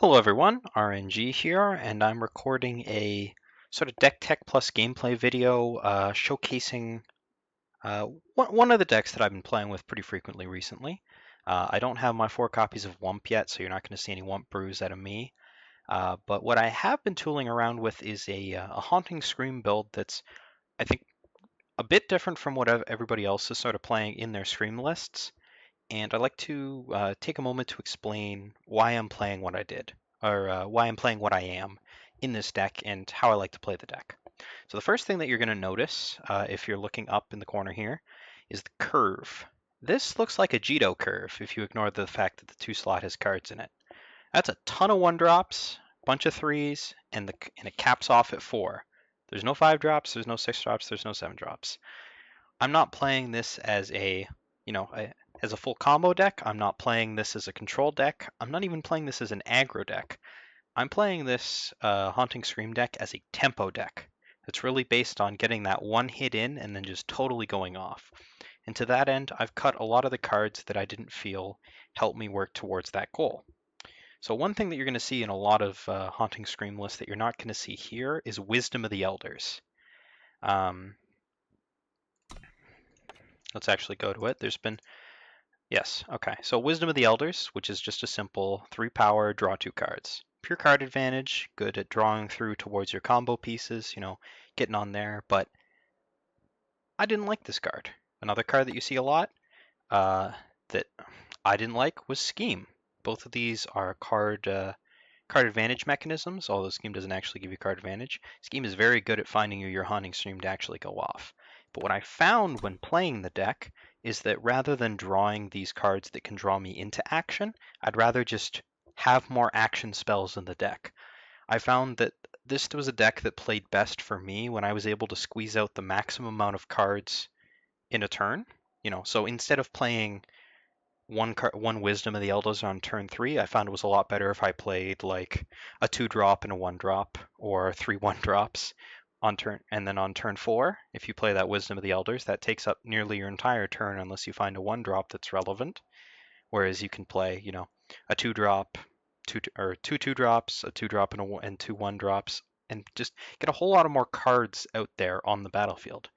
Hello everyone, RNG here, and I'm recording a sort of deck tech plus gameplay video showcasing one of the decks that I've been playing with pretty frequently recently. I don't have my 4 copies of Wump yet, so you're not going to see any Wump brews out of me. But what I have been tooling around with is a Haunting Scream build that's, I think, a bit different from what everybody else is sort of playing in their Scream lists. And I'd like to take a moment to explain why I'm playing what I did, or why I'm playing what I am in this deck and how I like to play the deck. So the first thing that you're going to notice if you're looking up in the corner here is the curve. This looks like a Jito curve if you ignore the fact that the 2 slot has cards in it. That's a ton of 1-drops, bunch of 3s, and it caps off at 4. There's no 5-drops, there's no 6-drops, there's no 7-drops. I'm not playing this as as a full combo deck. I'm not playing this as a control deck. I'm not even playing this as an aggro deck. I'm playing this Haunting Scream deck as a tempo deck. It's really based on getting that one hit in and then just totally going off. And to that end, I've cut a lot of the cards that I didn't feel helped me work towards that goal. So one thing that you're going to see in a lot of Haunting Scream lists that you're not going to see here is Wisdom of the Elders. Let's actually go to it. Yes, okay. So Wisdom of the Elders, which is just a simple 3 power, draw 2 cards. Pure card advantage, good at drawing through towards your combo pieces, getting on there, but I didn't like this card. Another card that you see a lot that I didn't like was Scheme. Both of these are card advantage mechanisms, although Scheme doesn't actually give you card advantage. Scheme is very good at finding your Haunting Stream to actually go off. But what I found when playing the deck is that rather than drawing these cards that can draw me into action, I'd rather just have more action spells in the deck. I found that this was a deck that played best for me when I was able to squeeze out the maximum amount of cards in a turn. So instead of playing one Wisdom of the Elders on turn 3, I found it was a lot better if I played like a 2-drop and a 1-drop, or 3 1-drops on turn, and then on turn 4, if you play that Wisdom of the Elders, that takes up nearly your entire turn unless you find a 1-drop that's relevant. Whereas you can play, a 2-drop, two 2-drops, a 2-drop and 2 1-drops, and just get a whole lot of more cards out there on the battlefield.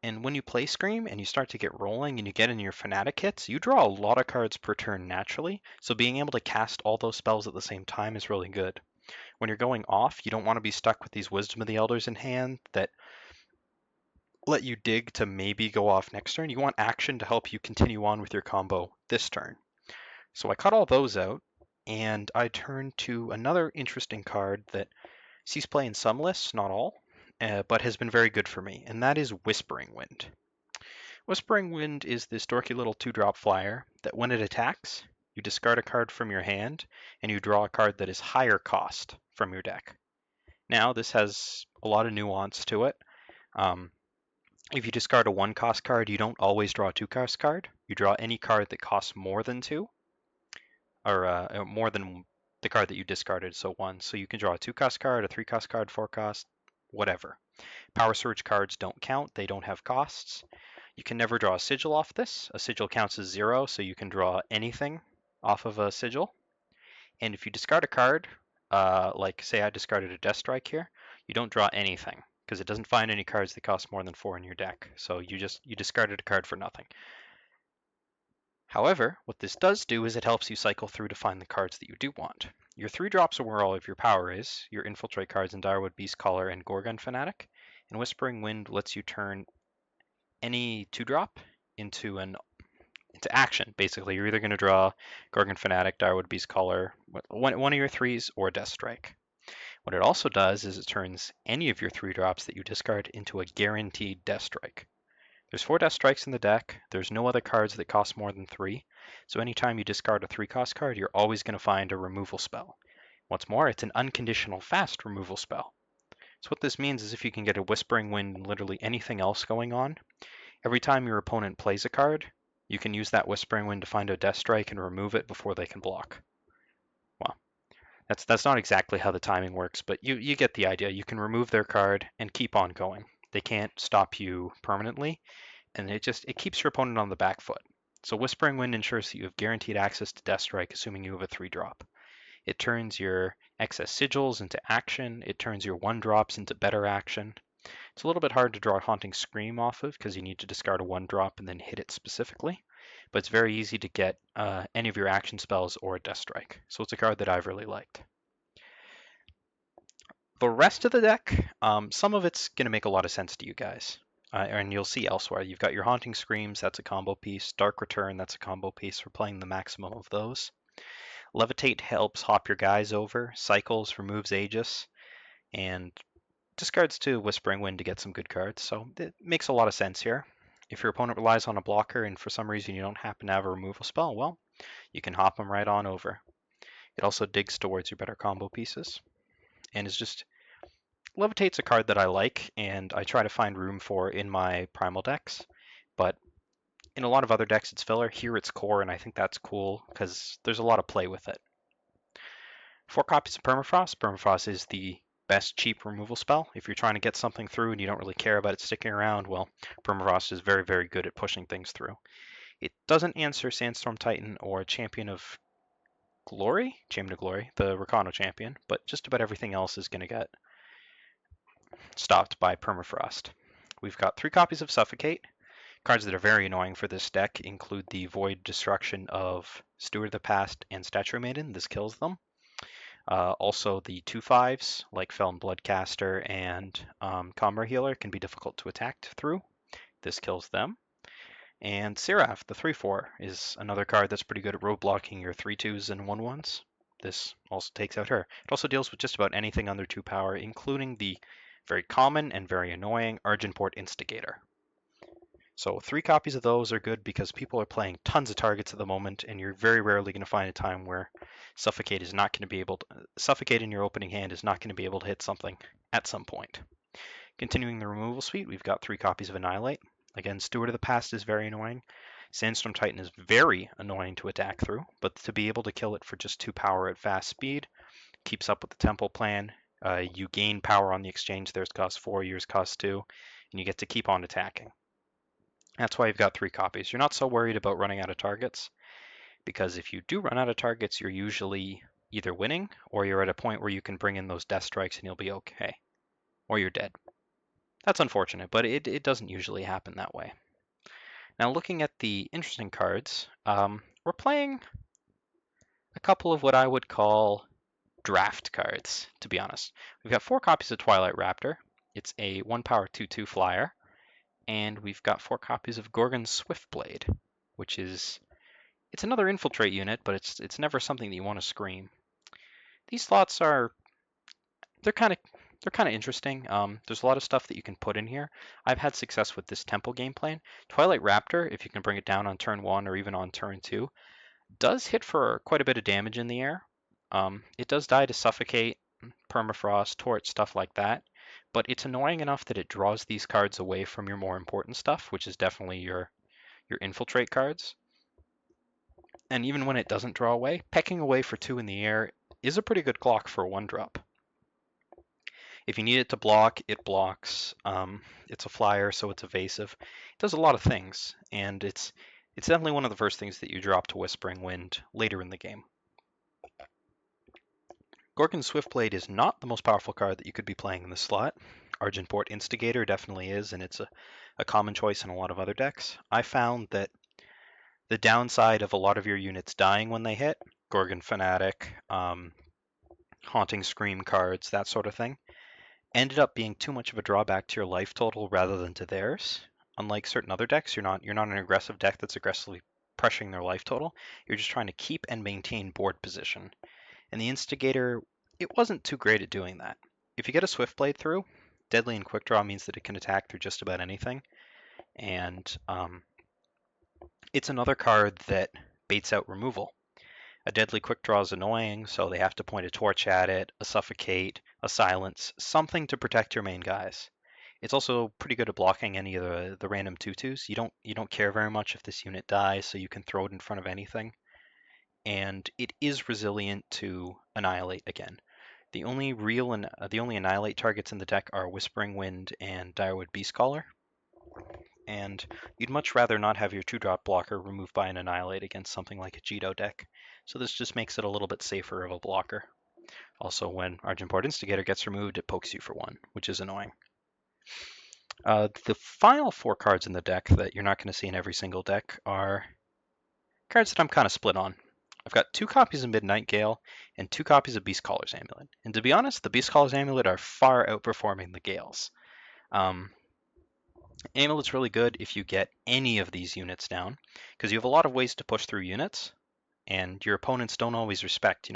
And when you play Scream and you start to get rolling and you get in your Fanatic hits, you draw a lot of cards per turn naturally, so being able to cast all those spells at the same time is really good. When you're going off, you don't want to be stuck with these Wisdom of the Elders in hand that let you dig to maybe go off next turn. You want action to help you continue on with your combo this turn. So I cut all those out, and I turned to another interesting card that sees play in some lists, not all, but has been very good for me, and that is Whispering Wind. Whispering Wind is this dorky little 2-drop flyer that when it attacks, you discard a card from your hand and you draw a card that is higher cost from your deck. Now, this has a lot of nuance to it. If you discard a 1-cost card, you don't always draw a 2-cost card. You draw any card that costs more than 2, or more than the card that you discarded, so 1. So you can draw a 2-cost card, a 3-cost card, 4-cost, whatever. Power Surge cards don't count, they don't have costs. You can never draw a Sigil off this. A Sigil counts as 0, so you can draw anything off of a Sigil. And if you discard a card, like say I discarded a Deathstrike here, you don't draw anything because it doesn't find any cards that cost more than 4 in your deck. So you discarded a card for nothing. However, what this does do is it helps you cycle through to find the cards that you do want. Your 3-drops are where all of your power is, your Infiltrate cards in Direwood, Beastcaller, and Gorgon Fanatic, and Whispering Wind lets you turn any 2-drop into action. Basically, you're either going to draw Gorgon Fanatic, Direwood, Beastcaller, one of your 3s, or Deathstrike. What it also does is it turns any of your 3-drops that you discard into a guaranteed Deathstrike. There's 4 Deathstrikes in the deck. There's no other cards that cost more than 3. So anytime you discard a 3-cost card, you're always going to find a removal spell. What's more, it's an unconditional fast removal spell. So what this means is if you can get a Whispering Wind and literally anything else going on, every time your opponent plays a card, you can use that Whispering Wind to find a Deathstrike and remove it before they can block. Well, that's not exactly how the timing works, but you get the idea. You can remove their card and keep on going. They can't stop you permanently, and it keeps your opponent on the back foot. So Whispering Wind ensures that you have guaranteed access to Deathstrike, assuming you have a 3-drop. It turns your excess sigils into action. It turns your 1-drops into better action. It's a little bit hard to draw Haunting Scream off of because you need to discard a 1-drop and then hit it specifically. But it's very easy to get any of your action spells or a Deathstrike. So it's a card that I've really liked. The rest of the deck, some of it's going to make a lot of sense to you guys. And you'll see elsewhere. You've got your Haunting Screams, that's a combo piece. Dark Return, that's a combo piece. We're playing the maximum of those. Levitate helps hop your guys over. Cycles removes Aegis. And discards to Whispering Wind to get some good cards. So it makes a lot of sense here. If your opponent relies on a blocker and for some reason you don't happen to have a removal spell, well, you can hop them right on over. It also digs towards your better combo pieces. And is just... Levitate's a card that I like, and I try to find room for in my Primal decks, but in a lot of other decks it's filler. Here it's core, and I think that's cool, because there's a lot of play with it. 4 copies of Permafrost. Permafrost is the best cheap removal spell. If you're trying to get something through and you don't really care about it sticking around, well, Permafrost is very, very good at pushing things through. It doesn't answer Sandstorm Titan or Champion of Glory, the Rakano champion, but just about everything else is going to get stopped by Permafrost. We've got 3 copies of Suffocate. Cards that are very annoying for this deck include the Void Destruction of Steward of the Past and Statue Maiden. This kills them. Also, the 2/5s like Feln Bloodcaster and Comra Healer can be difficult to attack through. This kills them. And Seraph, the 3/4, is another card that's pretty good at roadblocking your 3/2s and 1/1s. This also takes out her. It also deals with just about anything under 2 power, including the very common and very annoying Argenport Instigator. So 3 copies of those are good because people are playing tons of targets at the moment, and you're very rarely going to find a time where Suffocate is not going to be able to... Suffocate in your opening hand is not going to be able to hit something at some point. Continuing the removal suite, we've got 3 copies of Annihilate. Again, Steward of the Past is very annoying. Sandstorm Titan is very annoying to attack through, but to be able to kill it for just 2 power at fast speed, keeps up with the Temple plan. You gain power on the exchange. Theirs costs 4, yours costs 2, and you get to keep on attacking. That's why you've got 3 copies. You're not so worried about running out of targets, because if you do run out of targets, you're usually either winning or you're at a point where you can bring in those Deathstrikes and you'll be okay. Or you're dead. That's unfortunate, but it doesn't usually happen that way. Now looking at the interesting cards, we're playing a couple of what I would call draft cards, to be honest. We've got 4 copies of Twilight Raptor. It's a 1 power 2/2 flyer. And we've got 4 copies of Gorgon Swiftblade, which is... It's another infiltrate unit, but it's never something that you want to scream. These slots are... They're kind of interesting. There's a lot of stuff that you can put in here. I've had success with this Temple game plan. Twilight Raptor, if you can bring it down on turn 1 or even on turn 2, does hit for quite a bit of damage in the air. It does die to Suffocate, Permafrost, Torch, stuff like that. But it's annoying enough that it draws these cards away from your more important stuff, which is definitely your infiltrate cards. And even when it doesn't draw away, pecking away for 2 in the air is a pretty good clock for a 1-drop. If you need it to block, it blocks. It's a flyer, so it's evasive. It does a lot of things, and it's definitely one of the first things that you drop to Whispering Wind later in the game. Gorgon Swiftblade is not the most powerful card that you could be playing in this slot. Argenport Instigator definitely is, and it's a common choice in a lot of other decks. I found that the downside of a lot of your units dying when they hit, Gorgon Fanatic, Haunting Scream cards, that sort of thing, ended up being too much of a drawback to your life total rather than to theirs. Unlike certain other decks, you're not an aggressive deck that's aggressively pressuring their life total. You're just trying to keep and maintain board position. And the Instigator, it wasn't too great at doing that. If you get a Swiftblade through, Deadly and Quick Draw means that it can attack through just about anything. And it's another card that baits out removal. A Deadly Quick Draw is annoying, so they have to point a torch at it, a Suffocate, a Silence, something to protect your main guys. It's also pretty good at blocking any of the random 2/2s. You don't care very much if this unit dies, so you can throw it in front of anything. And it is resilient to Annihilate again. The only Annihilate targets in the deck are Whispering Wind and Direwood Beastcaller. And you'd much rather not have your 2-drop blocker removed by an Annihilate against something like a Jito deck. So this just makes it a little bit safer of a blocker. Also, when Argent-Board Instigator gets removed, it pokes you for 1, which is annoying. The final 4 cards in the deck that you're not going to see in every single deck are cards that I'm kind of split on. I've got 2 copies of Midnight Gale and 2 copies of Beastcaller's Amulet. And to be honest, the Beastcaller's Amulet are far outperforming the Gales. Amulet's really good if you get any of these units down, because you have a lot of ways to push through units, and your opponents don't always respect,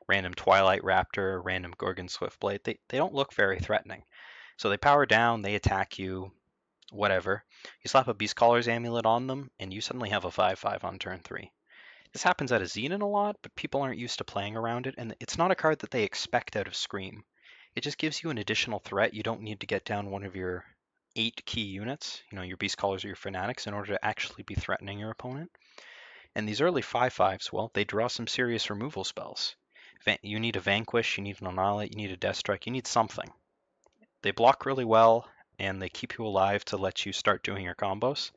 random Twilight Raptor, random Gorgon Swiftblade. They don't look very threatening. So they power down, they attack you, whatever. You slap a Beastcaller's Amulet on them, and you suddenly have a 5/5 on turn 3. This happens at a Xenon a lot, but people aren't used to playing around it, and it's not a card that they expect out of Scream. It just gives you an additional threat. You don't need to get down one of your 8 key units, your Beastcallers or your Fanatics, in order to actually be threatening your opponent. And these early 5/5s, well, they draw some serious removal spells. You need a Vanquish, you need an Annihilate, you need a Deathstrike, you need something. They block really well, and they keep you alive to let you start doing your combos.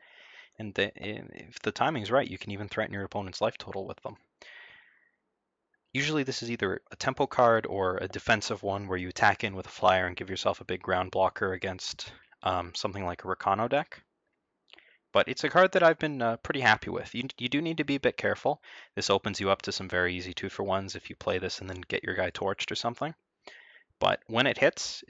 And if the timing's right, you can even threaten your opponent's life total with them. Usually this is either a tempo card or a defensive one where you attack in with a flyer and give yourself a big ground blocker against something like a Rakano deck. But it's a card that I've been pretty happy with. You do need to be a bit careful. This opens you up to some very easy 2-for-1s if you play this and then get your guy torched or something. But when it hits,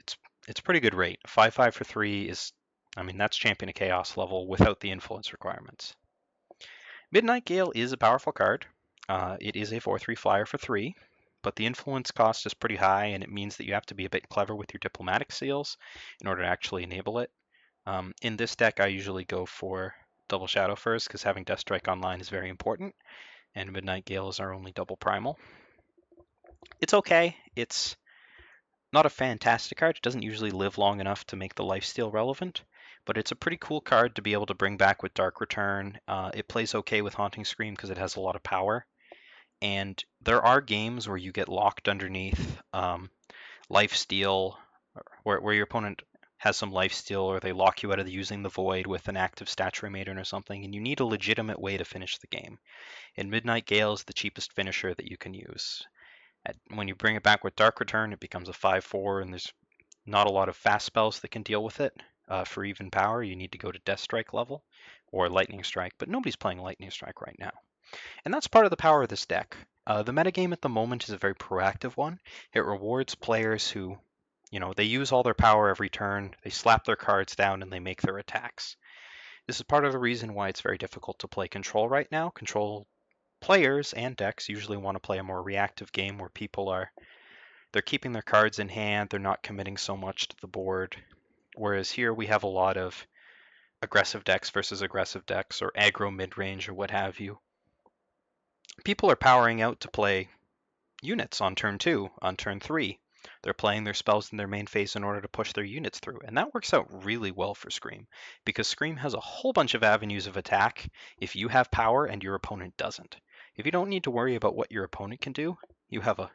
it's pretty good rate. 5/5 for 3 is, that's Champion of Chaos level without the influence requirements. Midnight Gale is a powerful card. It is a 4/3 flyer for 3, but the influence cost is pretty high, and it means that you have to be a bit clever with your diplomatic seals in order to actually enable it. In this deck, I usually go for double Shadow first because having Deathstrike online is very important, and Midnight Gale is our only double Primal. It's okay. It's not a fantastic card. It doesn't usually live long enough to make the lifesteal relevant, but it's a pretty cool card to be able to bring back with Dark Return. It plays okay with Haunting Scream because it has a lot of power. And there are games where you get locked underneath lifesteal, where your opponent has some lifesteal, or they lock you out of using the Void with an active Statuary Maiden or something, and you need a legitimate way to finish the game. And Midnight Gale is the cheapest finisher that you can use. When you bring it back with Dark Return, it becomes a 5/4, and there's not a lot of fast spells that can deal with it. For even power, you need to go to Deathstrike level or Lightning Strike, but nobody's playing Lightning Strike right now. And that's part of the power of this deck. The metagame at the moment is a very proactive one. It rewards players who, they use all their power every turn, they slap their cards down, and they make their attacks. This is part of the reason why it's very difficult to play Control right now. Control players and decks usually want to play a more reactive game where they're keeping their cards in hand, they're not committing so much to the board. Whereas here we have a lot of aggressive decks versus aggressive decks, or aggro mid-range, or what have you. People are powering out to play units on turn 2, on turn 3. They're playing their spells in their main phase in order to push their units through, and that works out really well for Scream, because Scream has a whole bunch of avenues of attack if you have power and your opponent doesn't. If you don't need to worry about what your opponent can do, you have a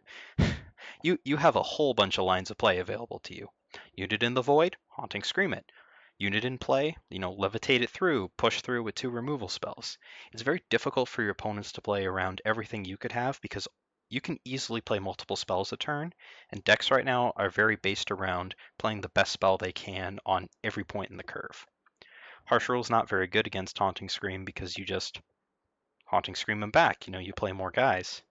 you have a whole bunch of lines of play available to you. Unit in the Void, Haunting Scream it. Unit in play, Levitate it through, push through with 2 removal spells. It's very difficult for your opponents to play around everything you could have because you can easily play multiple spells a turn, and decks right now are very based around playing the best spell they can on every point in the curve. Harsh Rule is not very good against Haunting Scream because you just Haunting Scream them back, you play more guys.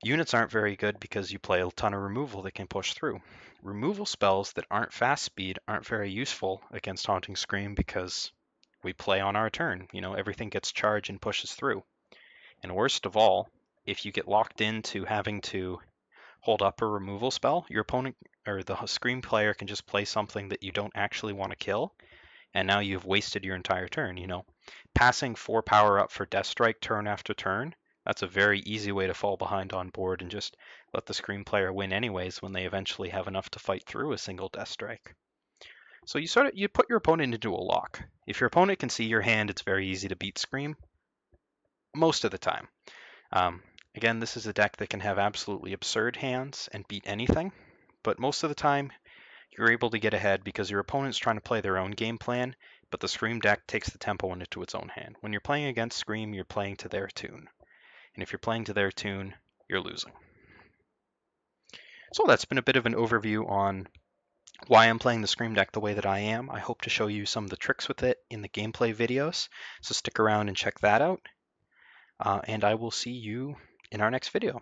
Units aren't very good because you play a ton of removal that can push through. Removal spells that aren't fast speed aren't very useful against Haunting Scream because we play on our turn. Everything gets charged and pushes through. And worst of all, if you get locked into having to hold up a removal spell, your opponent or the Scream player can just play something that you don't actually want to kill, and now you've wasted your entire turn. Passing 4 power up for Deathstrike turn after turn, that's a very easy way to fall behind on board and just let the Scream player win anyways when they eventually have enough to fight through a single Deathstrike. So you put your opponent into a lock. If your opponent can see your hand, it's very easy to beat Scream most of the time. Again, this is a deck that can have absolutely absurd hands and beat anything, but most of the time you're able to get ahead because your opponent's trying to play their own game plan, but the Scream deck takes the tempo into its own hand. When you're playing against Scream, you're playing to their tune. And if you're playing to their tune, you're losing. So that's been a bit of an overview on why I'm playing the Scream deck the way that I am. I hope to show you some of the tricks with it in the gameplay videos, so stick around and check that out. And I will see you in our next video.